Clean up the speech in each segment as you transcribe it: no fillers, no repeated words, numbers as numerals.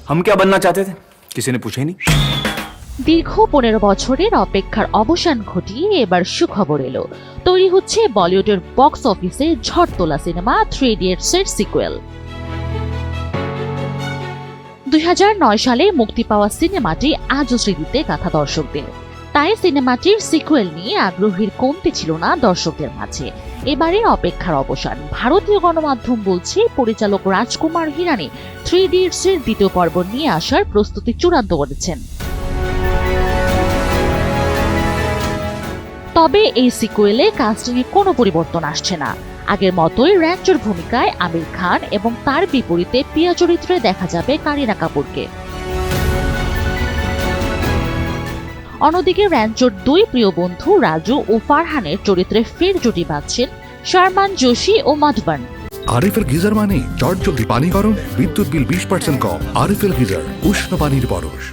हम क्या बनना चाहते थे किसी ने पूछा ही नहीं। দীর্ঘ 15 বছরের অপেক্ষার অবসান ঘটিয়ে এবার সুখবর এলো। তৈরি হচ্ছে বলিউডের বক্স অফিসে ঝড় তোলা সিনেমা 3 ইডিয়টস এর সিকুয়েল। 2009 সালে মুক্তি পাওয়া সিনেমাটি আজও স্মৃতিতে গাঁথা দর্শকদের। তাই সিনেমাটির সিকুয়েল নিয়ে আগ্রহের কমতি ছিল না দর্শকদের মাঝে। এবারে অপেক্ষার অবসান। ভারতীয় গণমাধ্যম বলছে পরিচালক রাজকুমার হিরানি 3 ইডিয়টস এর দ্বিতীয় পর্ব নিয়ে আসার প্রস্তুতি চূড়ান্ত করেছেন। তবে এই সিকুয়েলে কাস্টিংয়ে কোনো পরিবর্তন আসছে না। আগের মতোই র্যাঞ্চোর ভূমিকায় আমির খান এবং তার বিপরীতে পিয়া চরিত্রে দেখা যাবে কারিনা কাপুরকে। অন্যদিকে র্যাঞ্চোর দুই প্রিয় বন্ধু রাজু ও ফারহানের চরিত্রে ফের জুটি বাঁধছেন শারমান জোশী ও মাধবন। আরএফএল গিজার মানে চটজলদি পানি গরম, বিদ্যুৎ বিল 20% কম। আরএফএল গিজার, উষ্ণ পানির পরশ।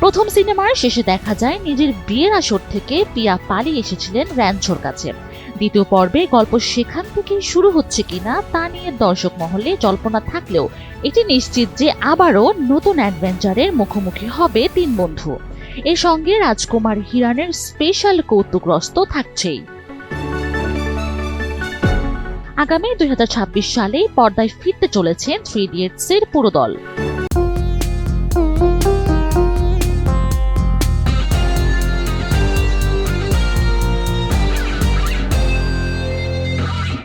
প্রথম সিনেমার শেষে দেখা যায় নিজের বিয়ের আসর থেকে পিয়া পালিয়ে এসেছিলেন র্যাঞ্চোর কাছে। দ্বিতীয় পর্বে গল্প সেখান থেকে শুরু হচ্ছে কিনা তা নিয়ে দর্শক মহলে জল্পনা থাকলেও এটি নিশ্চিত যে আবারও নতুন অ্যাডভেঞ্চারের মুখোমুখি হবে তিন বন্ধু। এর সঙ্গে রাজকুমার হিরানের স্পেশাল কৌতুকরস্ত থাকছেই। আগামী 2026 সালে পর্দায় ফিরতে চলেছেন 3 ইডিয়টস এর পুরো দল।